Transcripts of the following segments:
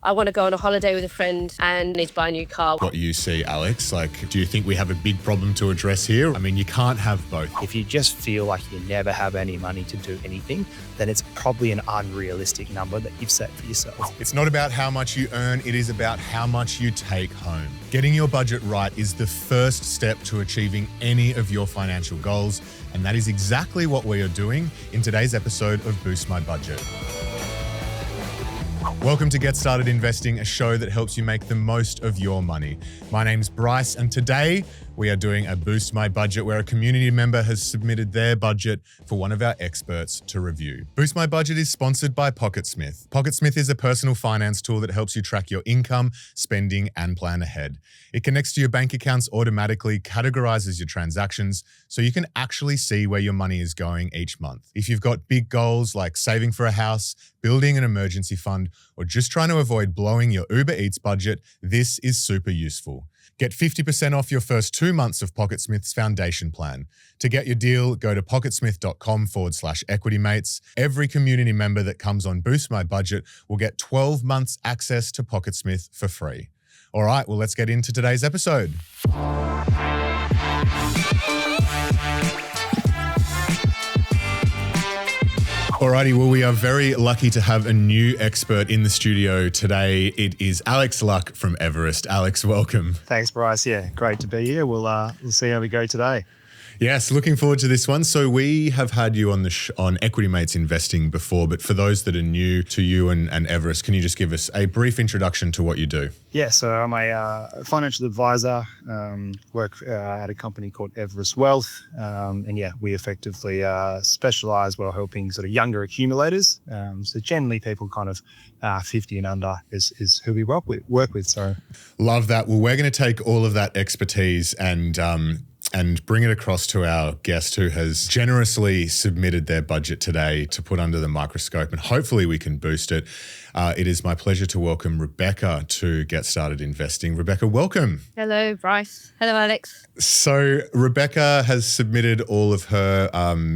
I want to go on a holiday with a friend and need to buy a new car. What you see, Alex, do you think we have a big problem to address here? I mean, you can't have both. If you just feel like you never have any money to do anything, then it's probably an unrealistic number that you've set for yourself. It's not about how much you earn, it is about how much you take home. Getting your budget right is the first step to achieving any of your financial goals, and that is exactly what we are doing in today's episode of Boost My Budget. Welcome to Get Started Investing, a show that helps you make the most of your money. My name's Bryce, and today we are doing a Boost My Budget where a community member has submitted their budget for one of our experts to review. Boost My Budget is sponsored by PocketSmith. PocketSmith is a personal finance tool that helps you track your income, spending, and plan ahead. It connects to your bank accounts automatically, categorizes your transactions, so you can actually see where your money is going each month. If you've got big goals like saving for a house, building an emergency fund, or just trying to avoid blowing your Uber Eats budget, this is super useful. Get 50% off your first 2 months of PocketSmith's foundation plan. To get your deal, go to pocketsmith.com/equitymates. Every community member that comes on Boost My Budget will get 12 months access to PocketSmith for free. All right, well, let's get into today's episode. Alrighty, well, we are very lucky to have a new expert in the studio today. It is Alex Luck from Everest. Alex, welcome. Thanks, Bryce. Yeah, great to be here. We'll see how we go today. Yes, looking forward to this one. So we have had you on on Equity Mates Investing before, but for those that are new to you and Everest, can you just give us a brief introduction to what you do? Yeah, so I'm a financial advisor, work at a company called Everest Wealth. And yeah, we effectively specialize while helping sort of younger accumulators. So generally people kind of 50 and under is who we work with. So love that. Well, we're going to take all of that expertise and bring it across to our guest who has generously submitted their budget today to put under the microscope, and hopefully we can boost it. It is my pleasure to welcome Rebecca to Get Started Investing. Rebecca, welcome. Hello, Bryce. Hello, Alex. So Rebecca has submitted all of her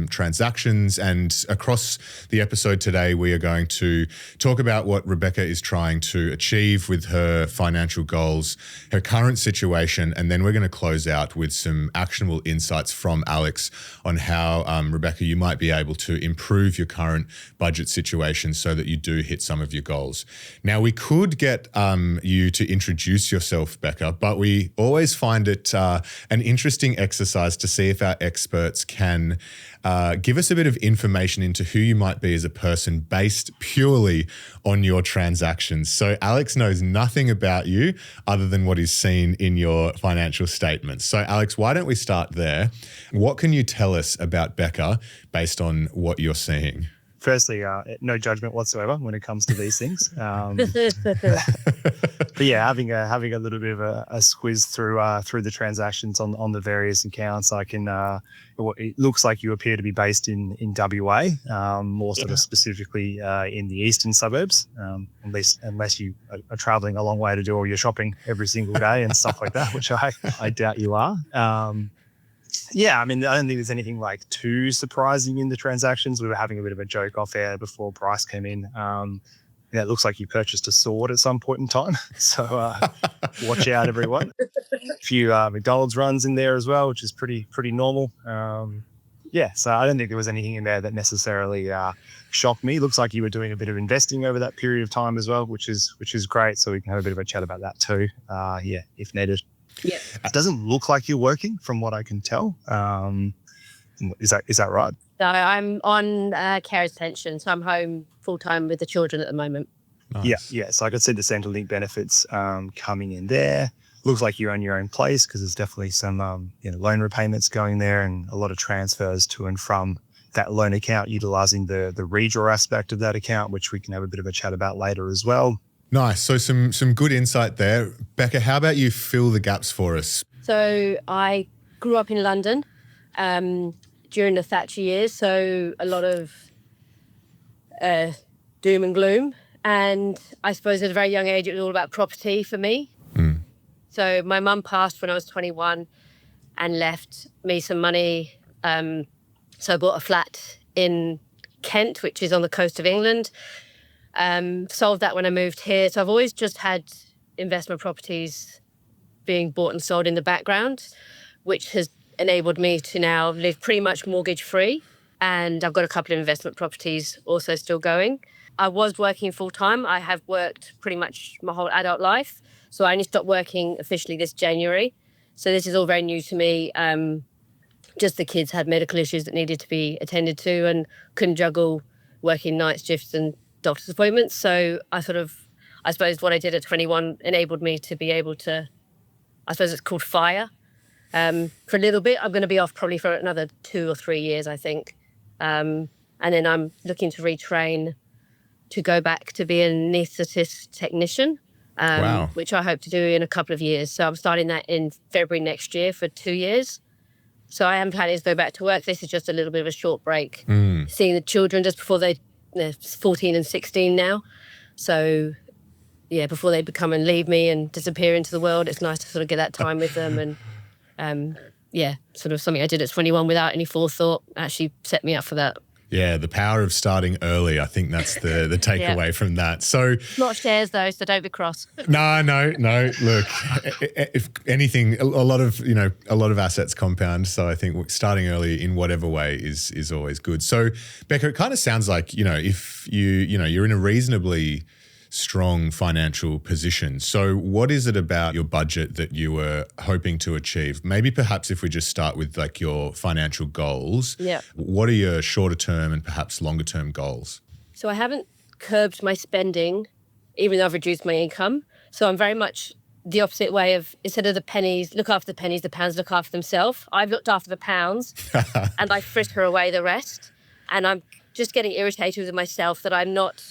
transactions, and across the episode today, we are going to talk about what Rebecca is trying to achieve with her financial goals, her current situation, and then we're going to close out with some actionable insights from Alex on how, Rebecca, you might be able to improve your current budget situation so that you do hit some of your goals. Now, we could get you to introduce yourself, Becca, but we always find it an interesting exercise to see if our experts can give us a bit of information into who you might be as a person based purely on your transactions. So Alex knows nothing about you other than what is seen in your financial statements. So Alex, why don't we start there? What can you tell us about Becca based on what you're seeing? Firstly, no judgment whatsoever when it comes to these things. But yeah, having a little bit of a squiz through the transactions on the various accounts, I can. It looks like you appear to be based in WA, more sort of specifically in the eastern suburbs, unless you are travelling a long way to do all your shopping every single day and stuff like that, which I doubt you are. Yeah, I mean, I don't think there's anything like too surprising in the transactions. We were having a bit of a joke off air before Bryce came in. It looks like you purchased a sword at some point in time. So watch out, everyone. A few McDonald's runs in there as well, which is pretty normal. Yeah, so I don't think there was anything in there that necessarily shocked me. Looks like you were doing a bit of investing over that period of time as well, which is great. So we can have a bit of a chat about that too. Yeah, if needed. Yeah. It doesn't look like you're working from what I can tell. Is that right? So I'm on carer's pension, so I'm home full-time with the children at the moment. Nice. Yeah. So I could see the Centrelink benefits coming in there. Looks like you're on your own place because there's definitely some loan repayments going there and a lot of transfers to and from that loan account, utilising the redraw aspect of that account, which we can have a bit of a chat about later as well. Nice. So some good insight there. Becca, how about you fill the gaps for us? So I grew up in London during the Thatcher years, so a lot of doom and gloom. And I suppose at a very young age, it was all about property for me. So my mum passed when I was 21 and left me some money. So I bought a flat in Kent, which is on the coast of England. Sold that when I moved here. So I've always just had investment properties being bought and sold in the background, which has enabled me to now live pretty much mortgage free. And I've got a couple of investment properties also still going. I was working full time. I have worked pretty much my whole adult life. So I only stopped working officially this January. So this is all very new to me. Just the kids had medical issues that needed to be attended to and couldn't juggle working night shifts and doctor's appointments. So I suppose what I did at 21 enabled me to be able to, I suppose it's called FIRE. For a little bit, I'm going to be off probably for another 2 or 3 years, I think. And then I'm looking to retrain to go back to be an anaesthetist technician, Wow. which I hope to do in a couple of years. So I'm starting that in February next year for 2 years. So I am planning to go back to work. This is just a little bit of a short break. Seeing the children just before they're 14 and 16 now. So yeah, before they become and leave me and disappear into the world, it's nice to sort of get that time with them. And yeah, sort of something I did at 21 without any forethought actually set me up for that. Yeah, the power of starting early. I think that's the takeaway from that. So Not shares though, so don't be cross. No. Look, if anything, a lot of assets compound. So I think starting early in whatever way is always good. So Becca, it kind of sounds like, if you're in a reasonably strong financial position. So what is it about your budget that you were hoping to achieve? Maybe perhaps if we just start with like your financial goals. Yeah. What are your shorter term and perhaps longer term goals? So I haven't curbed my spending, even though I've reduced my income. So I'm very much the opposite way of, instead of the pennies, look after the pennies, the pounds look after themselves. I've looked after the pounds and I fritter away the rest. And I'm just getting irritated with myself that I'm not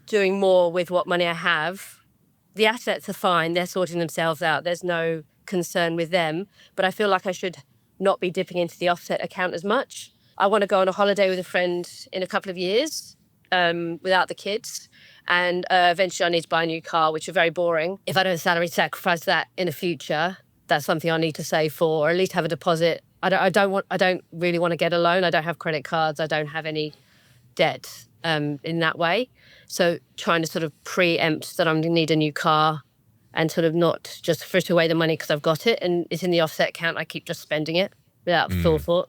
doing more with what money I have. The assets are fine. They're sorting themselves out. There's no concern with them. But I feel like I should not be dipping into the offset account as much. I want to go on a holiday with a friend in a couple of years without the kids. And eventually I need to buy a new car, which is very boring. If I don't salary sacrifice that in the future, that's something I need to save for, or at least have a deposit. I don't really want to get a loan. I don't have credit cards. I don't have any debt in that way. So trying to sort of preempt that I'm going to need a new car and sort of not just fritter away the money because I've got it and it's in the offset account. I keep just spending it without full thought.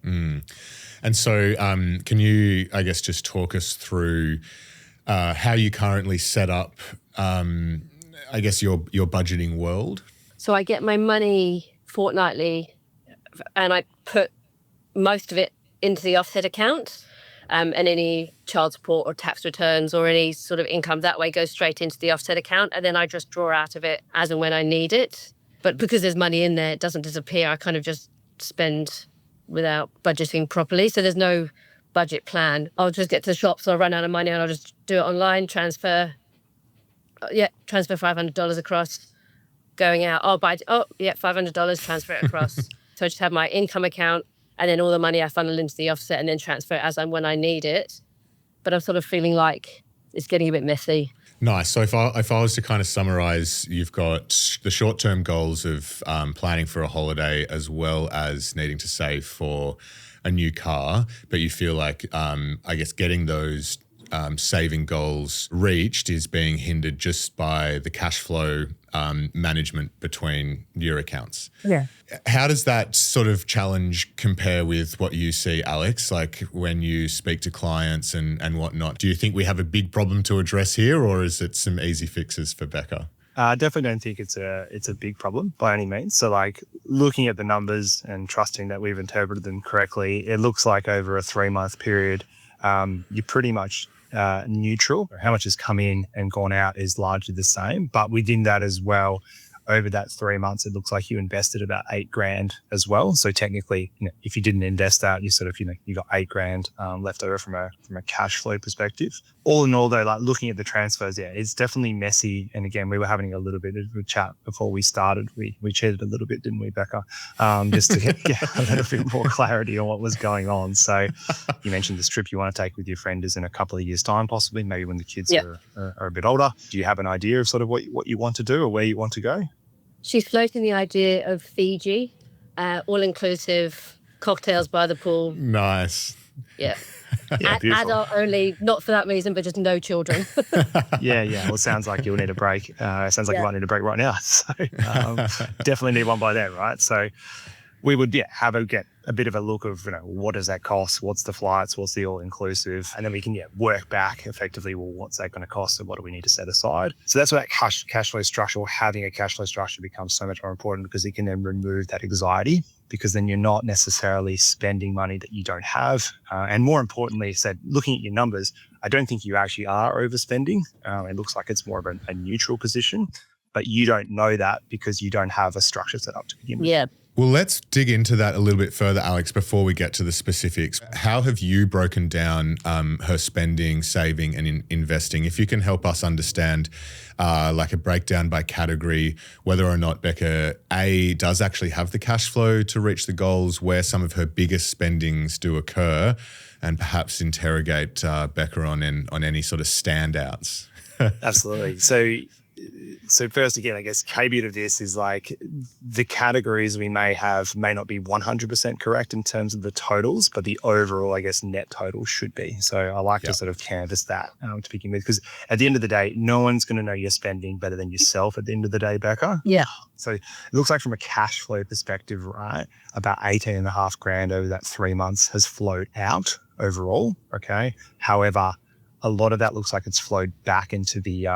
And so can you, I guess, just talk us through how you currently set up, I guess, your budgeting world? So I get my money fortnightly and I put most of it into the offset account. And any child support or tax returns or any sort of income that way goes straight into the offset account. And then I just draw out of it as and when I need it. But because there's money in there, it doesn't disappear. I kind of just spend without budgeting properly. So there's no budget plan. I'll just get to the shops, I'll run out of money and I'll just do it online, transfer $500 across, going out. $500, transfer it across. So I just have my income account, and then all the money I funnel into the offset and then transfer it as and when I need it. But I'm sort of feeling like it's getting a bit messy. Nice. So if I was to kind of summarize, you've got the short-term goals of planning for a holiday as well as needing to save for a new car, but you feel like, I guess, getting those saving goals reached is being hindered just by the cash flow management between your accounts. Yeah. How does that sort of challenge compare with what you see, Alex, like when you speak to clients and whatnot? Do you think we have a big problem to address here, or is it some easy fixes for Becca? I definitely don't think it's a big problem by any means. So like looking at the numbers and trusting that we've interpreted them correctly, it looks like over a 3-month period, you're pretty much neutral. How much has come in and gone out is largely the same. But within that as well, over that 3 months, it looks like you invested about $8,000 as well. So technically, if you didn't invest that, you sort of, you got $8,000 left over from a cash flow perspective. All in all, though, like looking at the transfers, yeah, it's definitely messy. And again, we were having a little bit of a chat before we started. We cheated a little bit, didn't we, Becca? Just to get a little bit more clarity on what was going on. So you mentioned this trip you want to take with your friend is in a couple of years' time, possibly, maybe when the kids are a bit older. Do you have an idea of sort of what you want to do or where you want to go? She's floating the idea of Fiji, all-inclusive cocktails by the pool. Nice. Yeah. Yeah, beautiful. Adult only, not for that reason, but just no children. Yeah. Well, it sounds like you'll need a break. It sounds like you might need a break right now. So definitely need one by then, right? So we would get a bit of a look of, what does that cost? What's the flights? What's the all-inclusive? And then we can work back effectively, well, what's that going to cost and what do we need to set aside? So that's where that cash flow structure, or having a cash flow structure, becomes so much more important, because it can then remove that anxiety, because then you're not necessarily spending money that you don't have. And more importantly, looking at your numbers, I don't think you actually are overspending. It looks like it's more of a neutral position, but you don't know that because you don't have a structure set up to begin with. Yeah. Well, let's dig into that a little bit further, Alex, before we get to the specifics. How have you broken down her spending, saving, and investing? If you can help us understand like a breakdown by category, whether or not Becca, A, does actually have the cash flow to reach the goals, where some of her biggest spendings do occur, and perhaps interrogate Becca on any sort of standouts. Absolutely. So first, again, I guess caveat of this is like the categories we may not be 100% correct in terms of the totals, but the overall, I guess, net total should be. So I like to sort of canvas that to begin with, because at the end of the day, no one's going to know your spending better than yourself at the end of the day, Becca. Yeah. So it looks like from a cash flow perspective, right, about 18.5 grand over that 3 months has flowed out overall. Okay. However, a lot of that looks like it's flowed back into the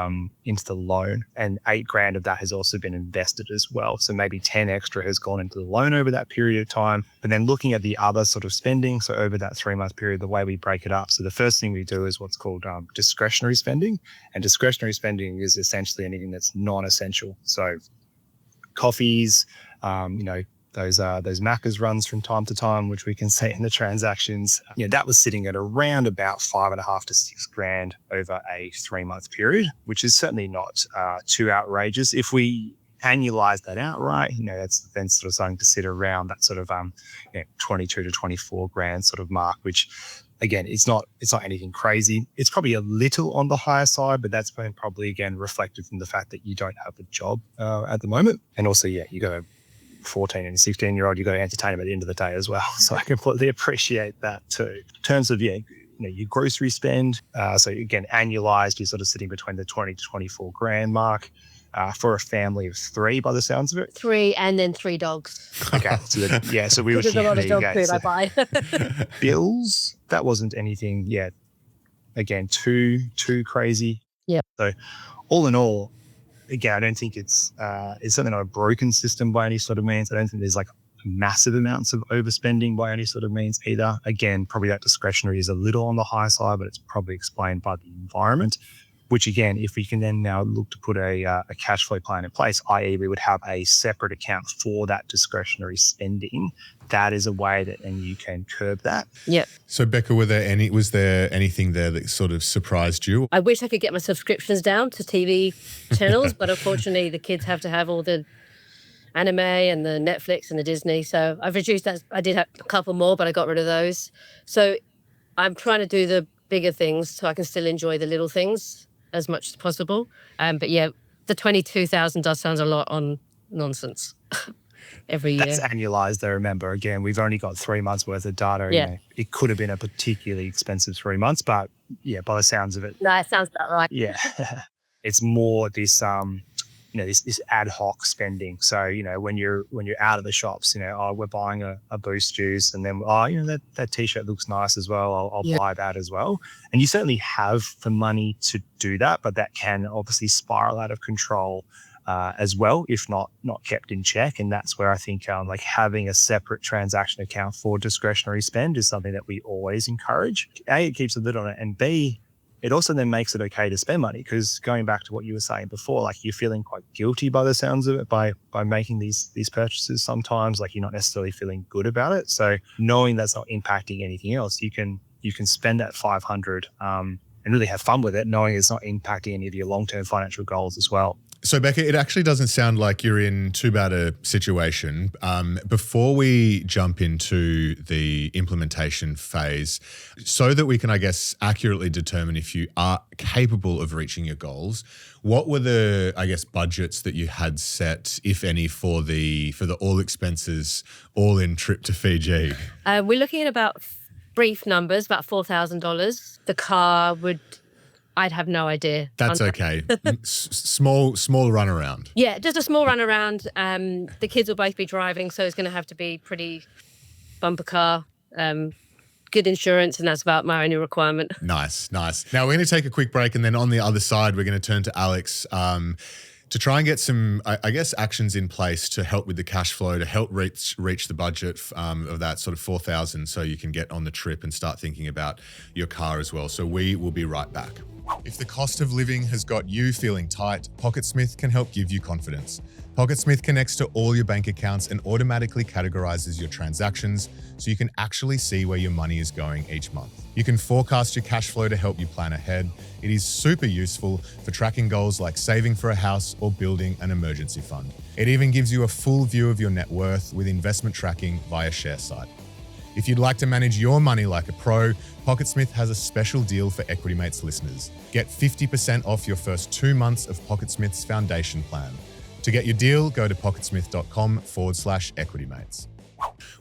loan, and 8 grand of that has also been invested as well. So maybe 10 extra has gone into the loan over that period of time. But then looking at the other sort of spending, so over that 3 month period, the way we break it up. So the first thing we do is what's called discretionary spending, and discretionary spending is essentially anything that's non-essential. So coffees, those Macca's runs from time to time, which we can see in the transactions, that was sitting at around about 5.5 to 6 grand over a 3 month period, which is certainly not too outrageous. If we annualize that out, right, that's then sort of starting to sit around that sort of 22 to 24 grand sort of mark, which again, it's not anything crazy. It's probably a little on the higher side, but that's been probably again reflected from the fact that you don't have a job at the moment, and also you go 14 and 16-year-old, you got to entertain them at the end of the day as well. So I completely appreciate that too. In terms of your grocery spend, so again, annualized, you're sort of sitting between the 20 to 24 grand mark for a family of 3 by the sounds of it. 3 and then 3 dogs. Okay. So we were There's a lot of dog food I buy. Bills, that wasn't anything yet. Again, too crazy. Yeah. So all in all, again, I don't think it's certainly not a broken system by any sort of means. I don't think there's like massive amounts of overspending by any sort of means either. Again, probably that discretionary is a little on the high side, but it's probably explained by the environment, which again, if we can then now look to put a cash flow plan in place, i.e. we would have a separate account for that discretionary spending, that is a way that then you can curb that. Yeah. So Becca, was there anything there that sort of surprised you? I wish I could get my subscriptions down to TV channels, but unfortunately the kids have to have all the anime and the Netflix and the Disney. So I've reduced that. I did have a couple more, but I got rid of those. So I'm trying to do the bigger things so I can still enjoy the little things as much as possible. But yeah, the 22,000 does sound a lot on nonsense every year. That's annualized though, remember. Again, we've only got 3 months worth of data. Yeah. It could have been a particularly expensive 3 months, but yeah, by the sounds of it. No, it sounds about right. Yeah. It's more this this ad hoc spending. So, when you're out of the shops, we're buying a Boost juice, and then, that T-shirt looks nice as well. I'll buy that as well. And you certainly have the money to do that, but that can obviously spiral out of control as well, if not kept in check. And that's where I think having a separate transaction account for discretionary spend is something that we always encourage. A, it keeps a lid on it, and B, it also then makes it okay to spend money, because going back to what you were saying before, like you're feeling quite guilty by the sounds of it by making these purchases sometimes, like you're not necessarily feeling good about it. So knowing that's not impacting anything else, you can spend that 500 and really have fun with it, knowing it's not impacting any of your long-term financial goals as well. So Becca, it actually doesn't sound like you're in too bad a situation. Before we jump into the implementation phase, so that we can, I guess, accurately determine if you are capable of reaching your goals, what were the, I guess, budgets that you had set, if any, for the all expenses, all-in trip to Fiji? We're looking at about brief numbers, about $4,000. The car I'd have no idea. That's okay. Small run around. Yeah, just a small run around. The kids will both be driving, so it's going to have to be pretty bumper car, good insurance, and that's about my only requirement. Nice. Now we're going to take a quick break, and then on the other side, we're going to turn to Alex to try and get some, I guess, actions in place to help with the cash flow, to help reach the budget of that sort of 4,000, so you can get on the trip and start thinking about your car as well. So we will be right back. If the cost of living has got you feeling tight, PocketSmith can help give you confidence. PocketSmith connects to all your bank accounts and automatically categorizes your transactions so you can actually see where your money is going each month. You can forecast your cash flow to help you plan ahead. It is super useful for tracking goals like saving for a house or building an emergency fund. It even gives you a full view of your net worth with investment tracking via ShareSite. If you'd like to manage your money like a pro, PocketSmith has a special deal for Equity Mates listeners. Get 50% off your first 2 months of PocketSmith's foundation plan. To get your deal, go to pocketsmith.com/equitymates.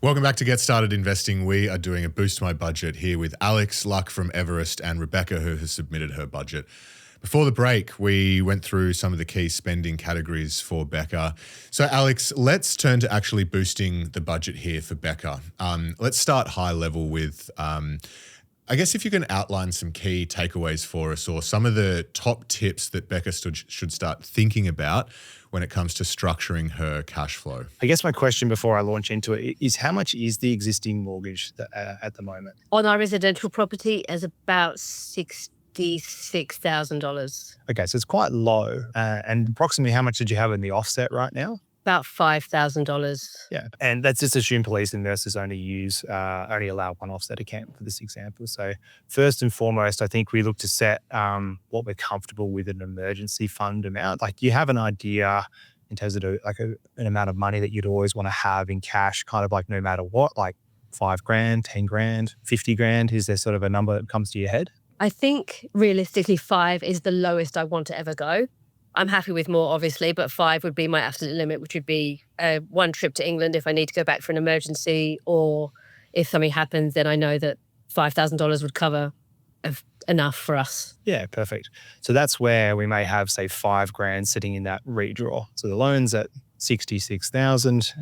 Welcome back to Get Started Investing. We are doing a Boost My Budget here with Alex Luck from Everest and Rebecca, who has submitted her budget. Before the break, we went through some of the key spending categories for Becca. So Alex, let's turn to actually boosting the budget here for Becca. Let's start high level with, I guess if you can outline some key takeaways for us, or some of the top tips that Becca should start thinking about when it comes to structuring her cash flow. I guess my question before I launch into it is, how much is the existing mortgage at the moment? On our residential property is about $66,000. Okay, so it's quite low. And approximately how much did you have in the offset right now? About $5,000. Yeah, and that's just assume police investors only allow one offset account for this example. So first and foremost, I think we look to set what we're comfortable with an emergency fund amount. Like, do you have an idea in terms of an amount of money that you'd always want to have in cash, kind of like no matter what, like $5,000, $10,000, $50,000? Is there sort of a number that comes to your head? I think realistically 5 is the lowest I want to ever go. I'm happy with more, obviously, but 5 would be my absolute limit, which would be one trip to England if I need to go back for an emergency, or if something happens, then I know that $5,000 would cover enough for us. Yeah, perfect. So that's where we may have, say, $5,000 sitting in that redraw. So the loan's at 66,000.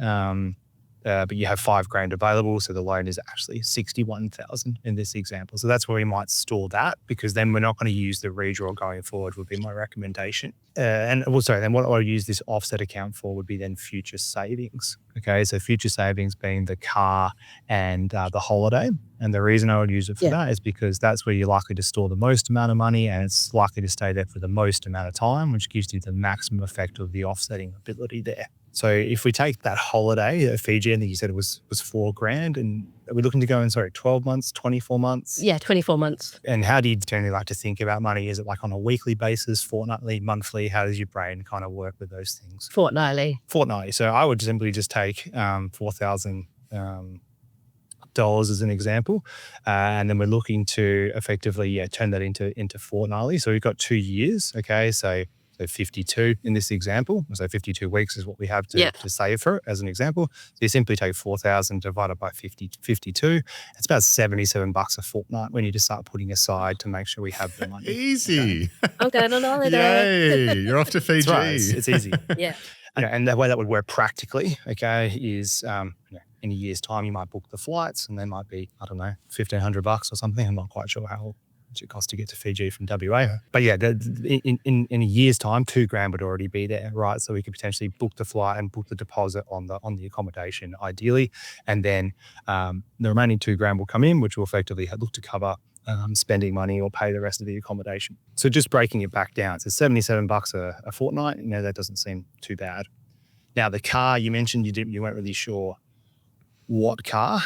But you have $5,000 available, so the loan is actually 61,000 in this example. So that's where we might store that, because then we're not going to use the redraw going forward, would be my recommendation. Then what I'll use this offset account for would be then future savings. Okay, so future savings being the car and the holiday. And the reason I would use it for that is because that's where you're likely to store the most amount of money, and it's likely to stay there for the most amount of time, which gives you the maximum effect of the offsetting ability there. So if we take that holiday at Fiji, I think you said it was $4,000, and are we looking to go in, 12 months, 24 months? Yeah, 24 months. And how do you generally like to think about money? Is it like on a weekly basis, fortnightly, monthly? How does your brain kind of work with those things? Fortnightly. So I would simply just take $4,000 as an example, and then we're looking to effectively turn that into fortnightly. So we've got 2 years. Okay, so 52 in this example. So 52 weeks is what we have to save for it, as an example. So you simply take 4,000 divided by 52. It's about $77 a fortnight when you just start putting aside to make sure we have the money. Easy. Okay. I'm going on holiday. Yay, you're off to Fiji. That's right. It's easy. Yeah. And the way that would work practically, okay, is in a year's time, you might book the flights, and they might be, I don't know, $1,500 or something. I'm not quite sure how much it costs to get to Fiji from WA. But yeah, in a year's time, $2,000 would already be there, right? So we could potentially book the flight and book the deposit on the accommodation, ideally, and then the remaining $2,000 will come in, which will effectively look to cover spending money or pay the rest of the accommodation. So just breaking it back down, so $77 a fortnight. That doesn't seem too bad. Now the car you mentioned, you weren't really sure what car,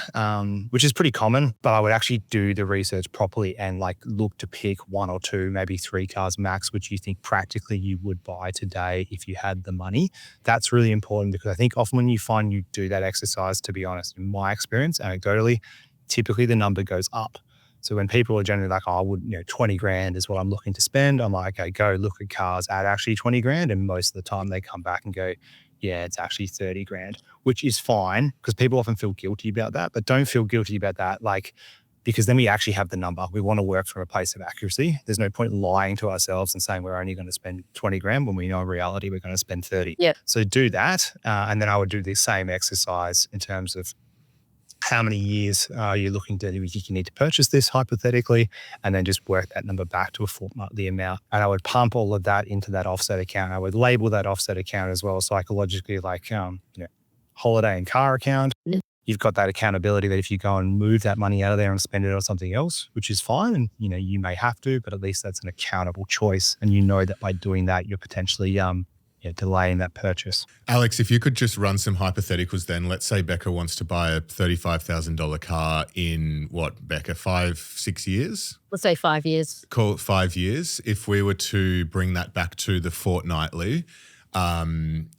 which is pretty common, but I would actually do the research properly and look to pick 1 or 2, maybe 3 cars max, which you think practically you would buy today if you had the money. That's really important, because I think often when you find you do that exercise, to be honest, in my experience, anecdotally, typically the number goes up. So when people are generally like, oh, 20 grand is what I'm looking to spend, I'm like, okay, go look at cars at actually 20 grand. And most of the time they come back and go, yeah, it's actually 30 grand, which is fine, because people often feel guilty about that, but don't feel guilty about that. because then we actually have the number. We want to work from a place of accuracy. There's no point lying to ourselves and saying we're only going to spend 20 grand when we know in reality we're going to spend 30. Yeah. So do that. And then I would do the same exercise in terms of how many years are you looking to, you need to purchase this hypothetically, and then just work that number back to a fortnightly amount. And I would pump all of that into that offset account. I would label that offset account as well psychologically, like, holiday and car account. Yeah. You've got that accountability that if you go and move that money out of there and spend it on something else, which is fine. And, you may have to, but at least that's an accountable choice. And you know that by doing that, you're potentially, delaying that purchase. Alex, if you could just run some hypotheticals then. Let's say Becca wants to buy a $35,000 car in what, Becca, 5-6 years? Let's say 5 years. Call it 5 years. If we were to bring that back to the fortnightly,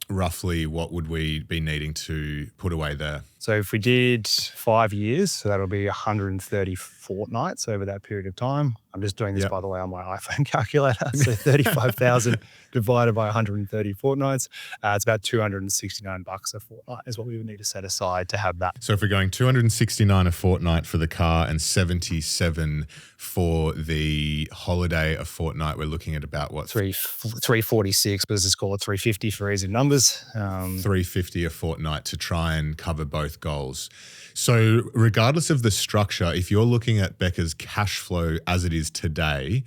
roughly what would we be needing to put away there? So if we did 5 years, so that'll be 130 fortnights over that period of time. I'm just doing this, by the way, on my iPhone calculator. So 35,000 divided by 130 fortnights. It's about $269 a fortnight is what we would need to set aside to have that. So if we're going 269 a fortnight for the car and 77 for the holiday a fortnight, we're looking at about what? 346, but let's just call it 350 for easy numbers. 350 a fortnight to try and cover both goals. So regardless of the structure, if you're looking at Becca's cash flow as it is today,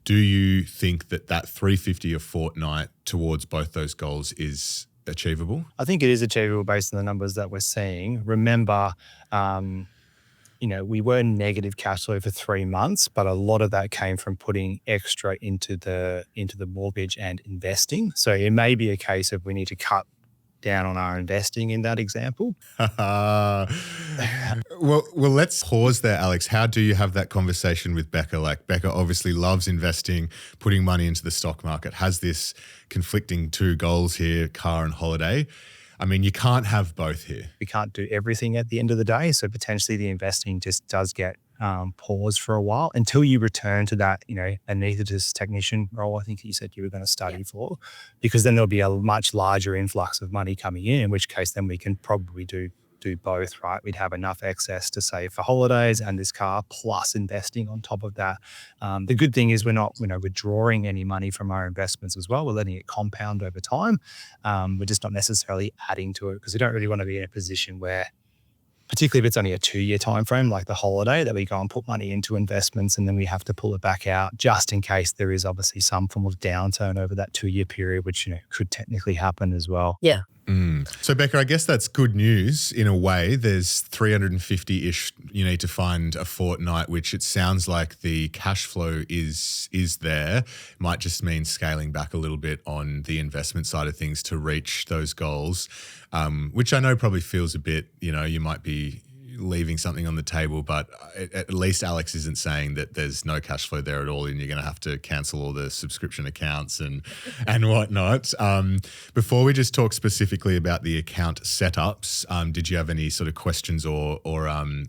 do you think that 350 a fortnight towards both those goals is achievable? I think it is achievable based on the numbers that we're seeing. Remember, we were negative cash flow for 3 months, but a lot of that came from putting extra into the mortgage and investing. So it may be a case of we need to cut down on our investing in that example. Well, let's pause there, Alex. How do you have that conversation with Becca? Like, Becca obviously loves investing, putting money into the stock market, has this conflicting two goals here, car and holiday. I mean, you can't have both here. We can't do everything at the end of the day. So potentially the investing just does get paused for a while until you return to that, anaesthetist technician role, I think you said you were going to study for, because then there'll be a much larger influx of money coming in which case then we can probably do both, right? We'd have enough excess to save for holidays and this car plus investing on top of that. The good thing is we're not, withdrawing any money from our investments as well. We're letting it compound over time. We're just not necessarily adding to it because we don't really want to be in a position where, particularly if it's only a 2-year time frame, like the holiday, that we go and put money into investments and then we have to pull it back out just in case there is obviously some form of downturn over that 2-year period, which could technically happen as well. Yeah. So Becca, I guess that's good news in a way. There's 350-ish you need to find a fortnight, which it sounds like the cash flow is there. Might just mean scaling back a little bit on the investment side of things to reach those goals, which I know probably feels a bit, you might be leaving something on the table, but at least Alex isn't saying that there's no cash flow there at all and you're going to have to cancel all the subscription accounts and whatnot. Before we just talk specifically about the account setups, did you have any sort of questions or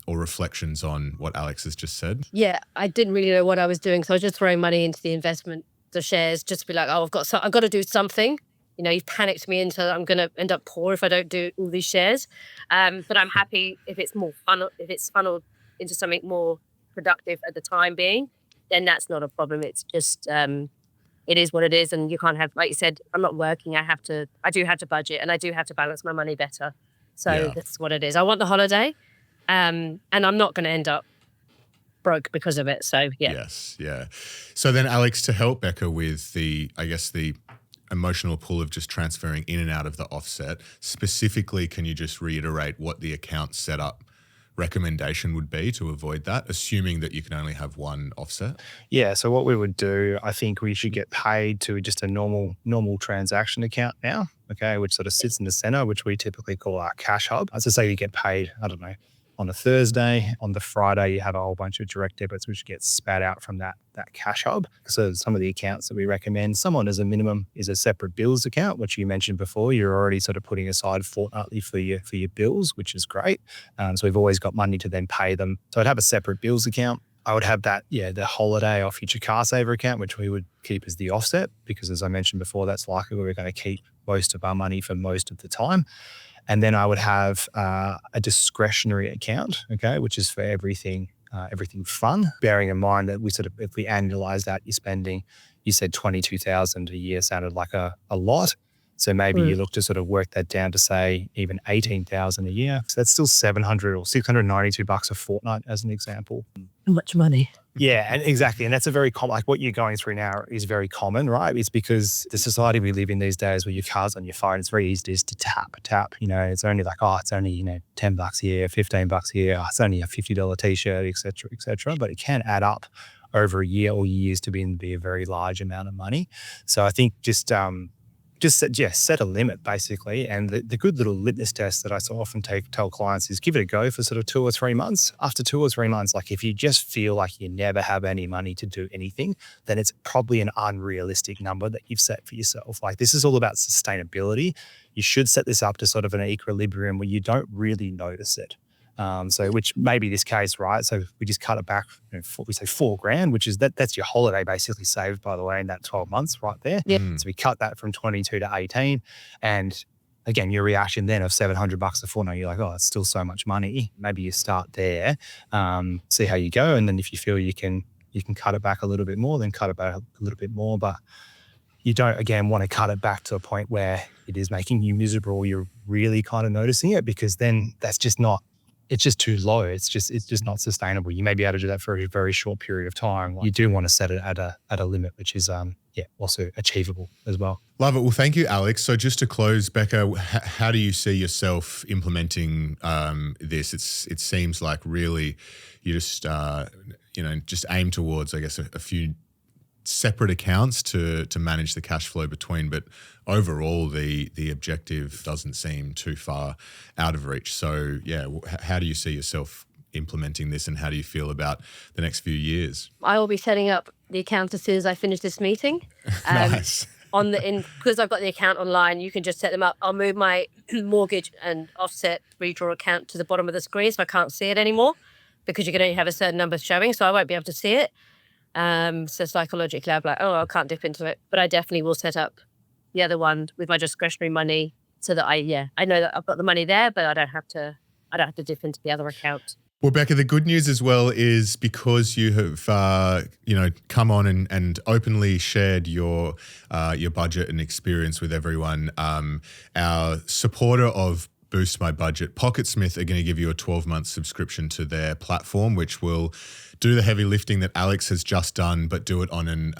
reflections on what Alex has just said? Yeah, I didn't really know what I was doing, so I was just throwing money into the investment, the shares, just to be like, I've got to do something. You've panicked me into I'm going to end up poor if I don't do all these shares. But I'm happy if it's funneled into something more productive at the time being, then that's not a problem. It's just, it is what it is. And you can't have, like you said, I'm not working. I do have to budget and I do have to balance my money better. So That's what it is. I want the holiday and I'm not going to end up broke because of it. So yeah. Yes. Yeah. So then Alex, to help Becca with the emotional pull of just transferring in and out of the offset, specifically, can you just reiterate what the account setup recommendation would be to avoid that, assuming that you can only have one offset? Yeah, so what we would do, I think we should get paid to just a normal transaction account now, okay, which sort of sits in the center, which we typically call our cash hub. As I say, you get paid, I don't know, on a Thursday. On the Friday, you have a whole bunch of direct debits which gets spat out from that cash hub. So some of the accounts that we recommend, someone as a minimum is a separate bills account, which you mentioned before. You're already sort of putting aside fortnightly for your bills, which is great. So we've always got money to then pay them. So I'd have a separate bills account. I would have that, the holiday or future car saver account, which we would keep as the offset because, as I mentioned before, that's likely where we're going to keep most of our money for most of the time. And then I would have a discretionary account, okay, which is for everything everything fun. Bearing in mind that if we annualize that, you're spending, you said 22,000 a year sounded like a lot. So maybe you look to sort of work that down to say even 18,000 a year. So that's still 700 or 692 bucks a fortnight as an example. Much money. Yeah, and exactly. And that's a very common, like what you're going through now is very common, right? It's because the society we live in these days where your car's on your phone, it's very easy just to tap, it's only like, it's only, 10 bucks here, 15 bucks here. It's only a $50 t-shirt, et cetera, et cetera. But it can add up over a year or years to be a very large amount of money. So I think just set a limit basically. And the good little litmus test that I so often tell clients is give it a go for sort of 2 or 3 months. After 2 or 3 months, like if you just feel like you never have any money to do anything, then it's probably an unrealistic number that you've set for yourself. Like this is all about sustainability. You should set this up to sort of an equilibrium where you don't really notice it. So which may be this case, right? So we just cut it back, we say $4,000, which is that's your holiday basically saved, by the way, in that 12 months right there. Yep. So we cut that from 22 to 18. And again, your reaction then of 700 bucks a fortnight, you're like, it's still so much money. Maybe you start there, see how you go. And then if you feel you can cut it back a little bit more, then cut it back a little bit more. But you don't, again, want to cut it back to a point where it is making you miserable or you're really kind of noticing it, because then that's just not, it's just too low. It's just not sustainable. You may be able to do that for a very short period of time. You do want to set it at a limit, which is also achievable as well. Love it. Well, thank you, Alex. So just to close, Becca, how do you see yourself implementing this? It seems like really you just just aim towards, I guess, a few separate accounts to manage the cash flow between, but overall the objective doesn't seem too far out of reach. So how do you see yourself implementing this, and how do you feel about the next few years? I will be setting up the account as soon as I finish this meeting. Nice. Because I've got the account online, you can just set them up. I'll move my mortgage and offset redraw account to the bottom of the screen so I can't see it anymore, because you can only have a certain number showing, so I won't be able to see it. So psychologically, I'm like, I can't dip into it. But I definitely will set up the other one with my discretionary money so that I know that I've got the money there, but I don't have to dip into the other account. Well, Becca, the good news as well is because you have, come on and openly shared your budget and experience with everyone, our supporter of Boost My Budget, Pocketsmith, are going to give you a 12-month subscription to their platform, which will do the heavy lifting that Alex has just done, but do it on an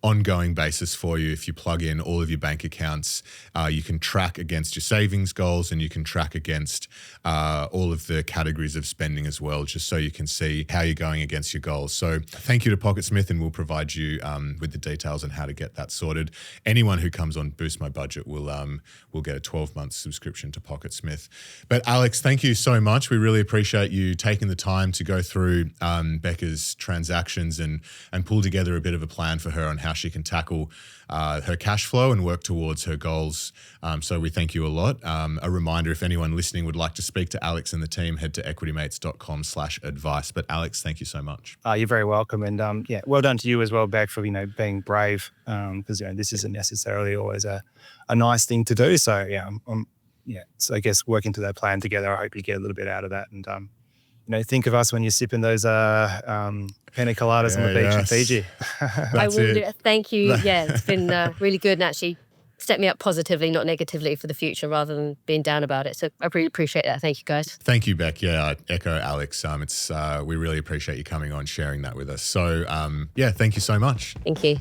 ongoing basis for you. If you plug in all of your bank accounts, you can track against your savings goals, and you can track against all of the categories of spending as well, just so you can see how you're going against your goals. So thank you to Pocketsmith, and we'll provide you with the details on how to get that sorted. Anyone who comes on Boost My Budget will get a 12-month subscription to Pocketsmith. But Alex, thank you so much. We really appreciate you taking the time to go through Becca's transactions and pull together a bit of a plan for her on how she can tackle her cash flow and work towards her goals. So we thank you a lot. A reminder, if anyone listening would like to speak to Alex and the team, head to equitymates.com/advice. But Alex, thank you so much. You're very welcome. And well done to you as well, Beck, for, being brave, because, this isn't necessarily always a nice thing to do. So so I guess working to that plan together, I hope you get a little bit out of that. And, think of us when you're sipping those pina coladas on the beach in Fiji. I will do. Thank you. Yeah, it's been really good, and actually set me up positively, not negatively, for the future rather than being down about it. So I really appreciate that. Thank you, guys. Thank you, Beck. Yeah, I echo Alex. We really appreciate you coming on, sharing that with us. So thank you so much. Thank you.